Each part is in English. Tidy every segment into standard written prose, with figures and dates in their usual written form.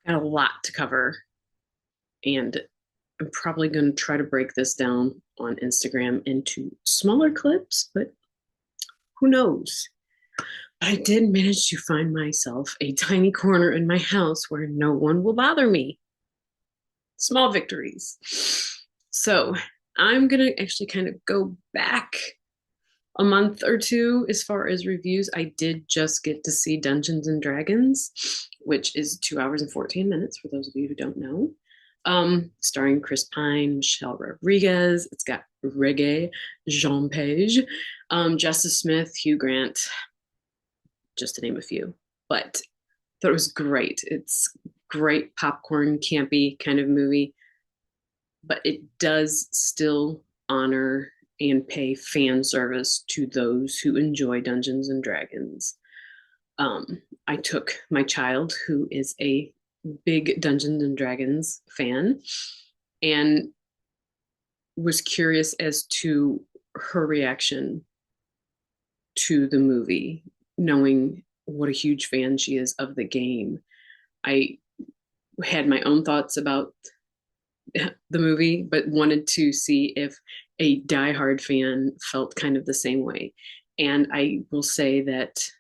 Got a lot to cover, and I'm probably going to try to break this down on Instagram into smaller clips, but who knows? But I did manage to find myself a tiny corner in my house where no one will bother me. Small victories. So I'm going to actually kind of go back a month or two as far as reviews. I did just get to see Dungeons and Dragons, which is 2 hours and 14 minutes for those of you who don't know. Starring Chris Pine, Michelle Rodriguez. It's got Reggae, Jean Page, Justice Smith, Hugh Grant, just to name a few. But I thought it was great. It's great popcorn, campy kind of movie, but it does still honor and pay fan service to those who enjoy Dungeons and Dragons. I took my child, who is a big Dungeons and Dragons fan, and was curious as to her reaction to the movie, knowing what a huge fan she is of the game. I had my own thoughts about the movie, but wanted to see if a diehard fan felt kind of the same way. And I will say that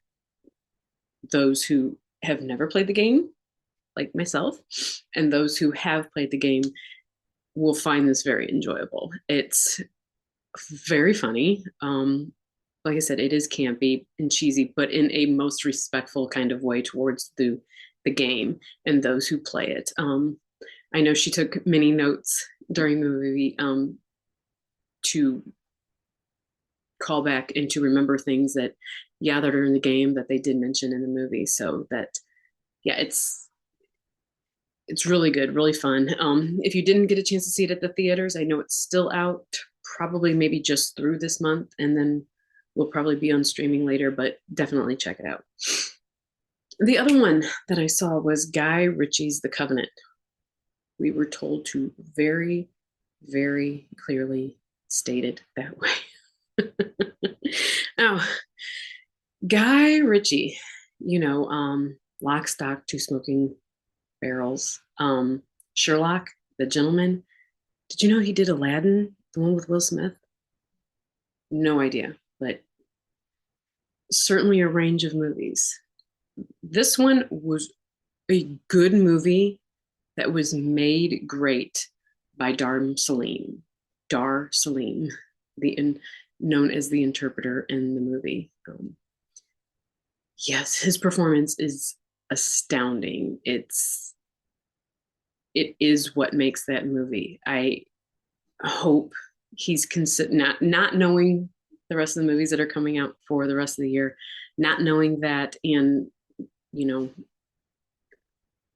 those who have never played the game, like myself, and those who have played the game will find this very enjoyable. It's very funny. Like I said, it is campy and cheesy, but in a most respectful kind of way towards the game and those who play it. I know she took many notes during the movie to call back and to remember things that, yeah, that are in the game that they did mention in the movie. So that, yeah, it's really good, really fun. If you didn't get a chance to see it at the theaters, I know it's still out, probably maybe just through this month, and then will probably be on streaming later, but definitely check it out. The other one that I saw was Guy Ritchie's The Covenant. We were told to very, very clearly state it that way. Now, Guy Ritchie, Lock, Stock, Two Smoking Barrels, Sherlock, The Gentleman. Did you know he did Aladdin, the one with Will Smith? No idea, but certainly a range of movies. This one was a good movie that was made great by Dar Salim, known as the interpreter in the movie. Yes, his performance is astounding. It is what makes that movie. I hope he's not knowing the rest of the movies that are coming out for the rest of the year, not knowing that, and you know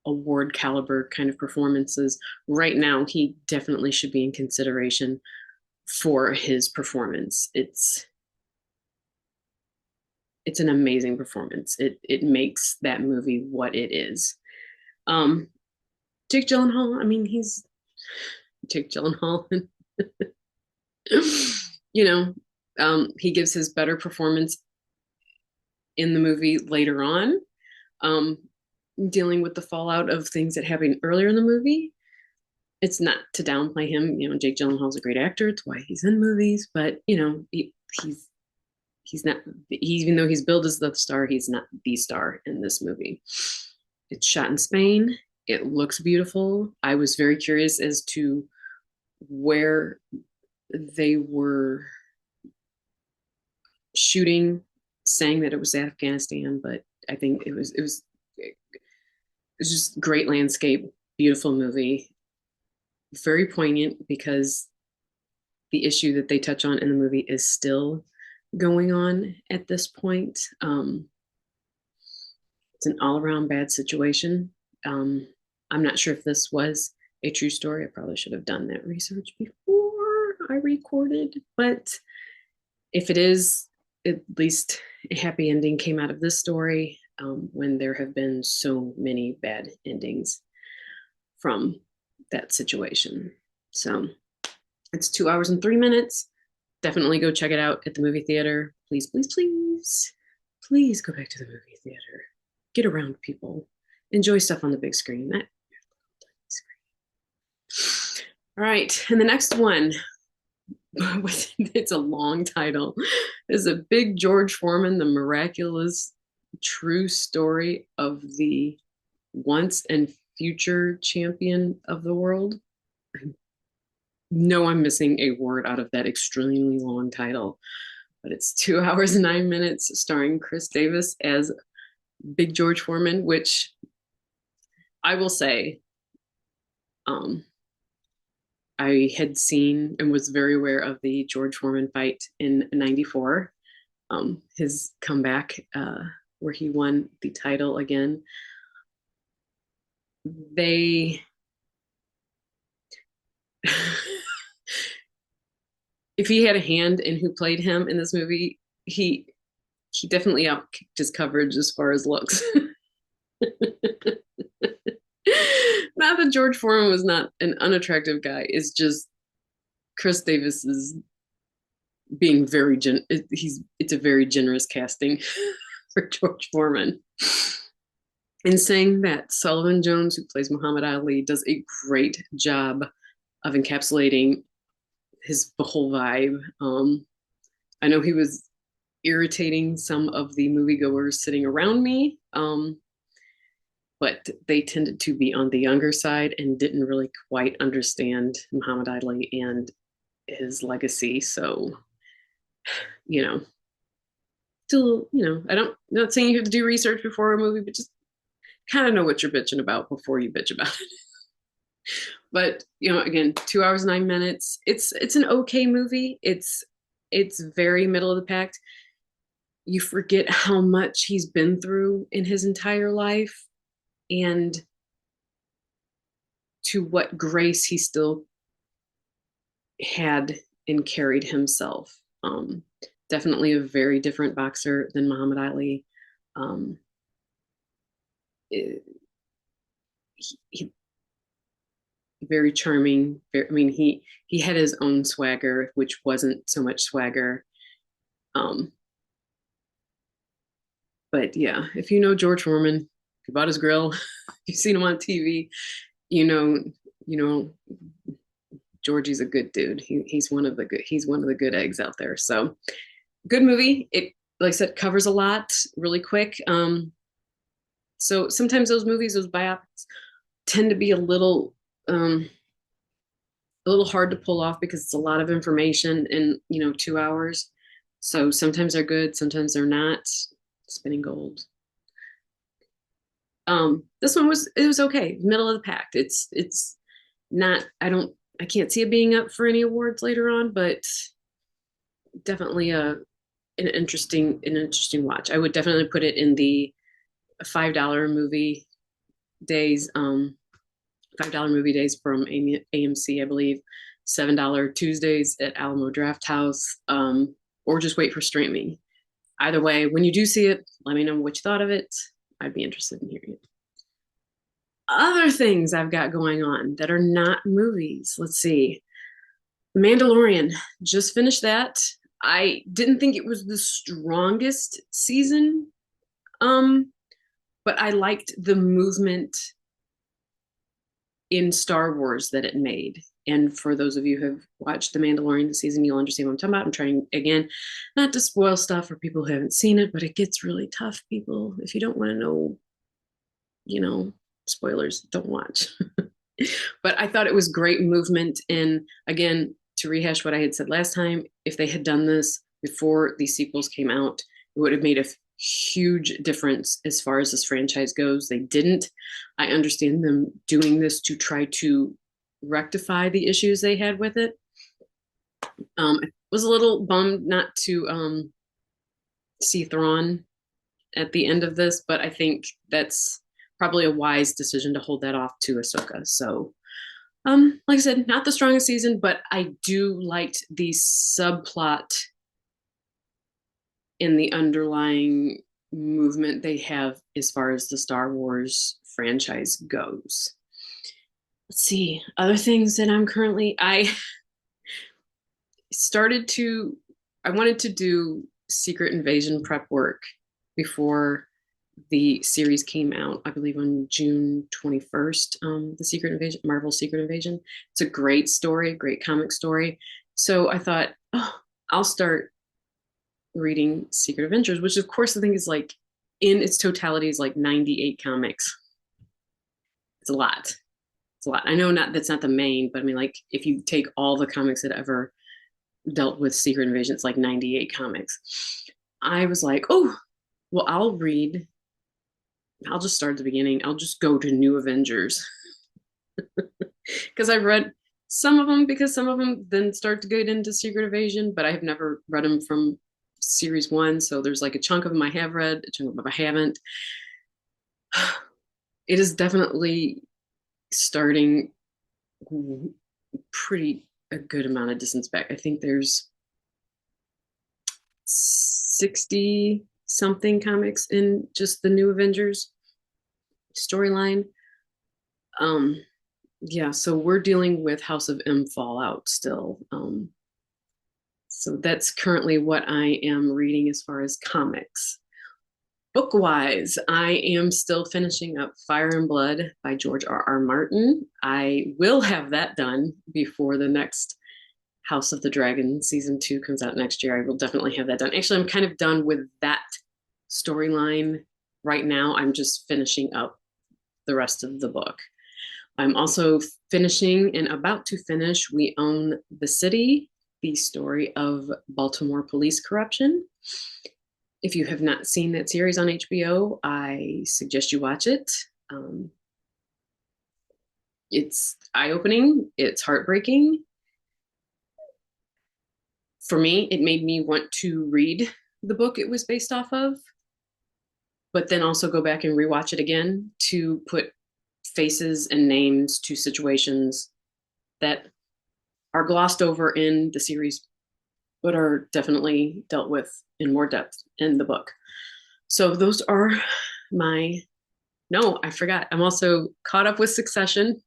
award caliber kind of performances right now, he definitely should be in consideration for his performance. It's an amazing performance. It makes that movie what it is. um Jake Gyllenhaal, I mean, he's Jake Gyllenhaal. you know he gives his better performance in the movie later on, um dealing with the fallout of things that happened earlier in the movie. It's not to downplay him. Jake Gyllenhaal's a great actor. It's why he's in movies. But he's he's not. Even though he's billed as the star, he's not the star in this movie. It's shot in Spain. It looks beautiful. I was very curious as to where they were shooting, saying that it was Afghanistan, but I think it was just great landscape, beautiful movie, very poignant because the issue that they touch on in the movie is still going on at this point. It's an all around bad situation. I'm not sure if this was a true story. I probably should have done that research before I recorded, but if it is, at least a happy ending came out of this story, when there have been so many bad endings from that situation. So it's 2 hours and 3 minutes. Definitely go check it out at the movie theater. Please, please, please, please go back to the movie theater. Get around people. Enjoy stuff on the big screen. All right, and the next one, it's a long title, is a Big George Foreman, the miraculous true story of the once and future champion of the world. No, I'm missing a word out of that extremely long title, but it's 2 hours and 9 minutes, starring Chris Davis as Big George Foreman, which I will say, um, I had seen and was very aware of the George Foreman fight in '94, his comeback, where he won the title again. They, if he had a hand in who played him in this movie, he definitely outkicked his coverage as far as looks. Not that George Foreman was not an unattractive guy. It's just Chris Davis is being it's a very generous casting for George Foreman. In saying that, Sullivan Jones, who plays Muhammad Ali, does a great job of encapsulating his whole vibe. I know he was irritating some of the moviegoers sitting around me, but they tended to be on the younger side and didn't really quite understand Muhammad Ali and his legacy. So, you know, still, I don't, not saying you have to do research before a movie, but just kind of know what you're bitching about before you bitch about it. But again, 2 hours 9 minutes. It's an okay movie. It's very middle of the pack. You forget how much he's been through in his entire life, and to what grace he still had and carried himself. Definitely a very different boxer than Muhammad Ali. Um, he, he very charming. I mean, he had his own swagger, which wasn't so much swagger. Um, but yeah, if you know George Foreman, if you bought his grill, you've seen him on TV, you know, you know, Georgie's a good dude. He's one of the good eggs out there. So good movie. It, like I said, covers a lot really quick. So sometimes those movies, those biopics, tend to be a little hard to pull off because it's a lot of information in 2 hours. So sometimes they're good, sometimes they're not. Spinning gold. This one was okay, middle of the pack. It's not. I can't see it being up for any awards later on, but definitely an interesting watch. I would definitely put it in the $5 movie days. $5 movie days from AMC, I believe. $7 Tuesdays at Alamo Draft House, or just wait for streaming. Either way, when you do see it, let me know what you thought of it. I'd be interested in hearing it. Other things I've got going on that are not movies. Let's see. Mandalorian, just finished that. I didn't think it was the strongest season, um, but I liked the movement in Star Wars that it made. And for those of you who have watched The Mandalorian this season, you'll understand what I'm talking about. I'm trying, again, not to spoil stuff for people who haven't seen it, but it gets really tough, people. If you don't want to know, spoilers, don't watch. But I thought it was great movement. And again, to rehash what I had said last time, if they had done this before these sequels came out, it would have made a huge difference as far as this franchise goes. They didn't. I understand them doing this to try to rectify the issues they had with it. I was a little bummed not to see Thrawn at the end of this, but I think that's probably a wise decision to hold that off to Ahsoka. So, like I said, not the strongest season, but I do liked the subplot in the underlying movement they have as far as the Star Wars franchise goes. Let's see, other things that I started to, I wanted to do Secret Invasion prep work before The series came out, I believe, on June 21st. The Secret Invasion, Marvel Secret Invasion. It's a great story, great comic story. So I thought, oh, I'll start reading Secret Adventures, which of course I think is like in its totality is like 98 comics. It's a lot. It's a lot. I know not that's not the main, but I mean, like if you take all the comics that ever dealt with Secret Invasion, it's like 98 comics. I was like, oh, well, I'll just start at the beginning. I'll just go to New Avengers because I've read some of them because some of them then start to get into Secret Invasion, but I have never read them from series one. So there's like a chunk of them I have read, a chunk of them I haven't. It is definitely starting pretty a good amount of distance back. I think there's 60 something comics in just the New Avengers storyline. Um, yeah, so we're dealing with House of M Fallout still. So that's currently what I am reading as far as comics. Book wise, I am still finishing up Fire and Blood by George R.R. Martin. I will have that done before the next House of the Dragon season 2 comes out next year. I will definitely have that done. Actually, I'm kind of done with that storyline right now. I'm just finishing up the rest of the book. I'm also finishing and about to finish We Own the City, the story of Baltimore police corruption. If you have not seen that series on HBO, I suggest you watch it. It's eye-opening, it's heartbreaking. For me, it made me want to read the book it was based off of, but then also go back and rewatch it again to put faces and names to situations that are glossed over in the series, but are definitely dealt with in more depth in the book. So those are my, no, I forgot. I'm also caught up with Succession.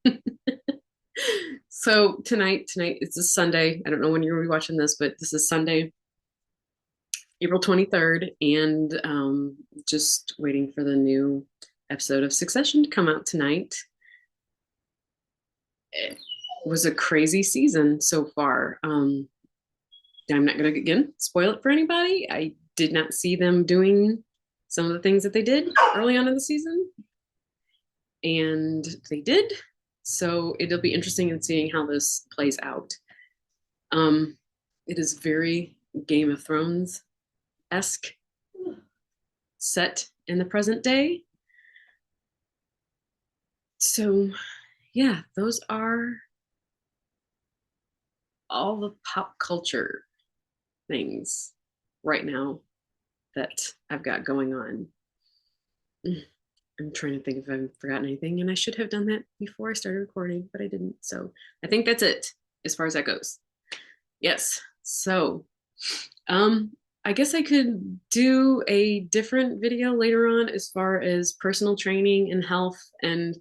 So tonight, it's a Sunday. I don't know when you're gonna be watching this, but this is Sunday, April 23rd, and just waiting for the new episode of Succession to come out tonight. It was a crazy season so far. I'm not going to again spoil it for anybody. I did not see them doing some of the things that they did early on in the season, and they did. So it'll be interesting in seeing how this plays out. It is very Game of Thrones esque, set in the present day. So, yeah, those are all the pop culture things right now that I've got going on. I'm trying to think if I've forgotten anything, and I should have done that before I started recording, but I didn't. So I think that's it as far as that goes. Yes. So, um, I guess I could do a different video later on as far as personal training and health and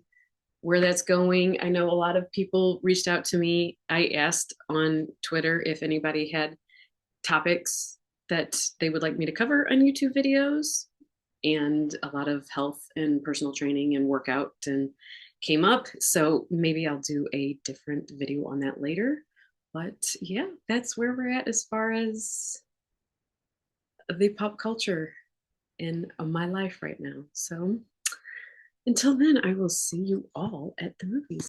where that's going. I know a lot of people reached out to me. I asked on Twitter if anybody had topics that they would like me to cover on YouTube videos, and a lot of health and personal training and workout and came up. So maybe I'll do a different video on that later. But yeah, that's where we're at as far as the pop culture in my life right now. So until then, I will see you all at the movies.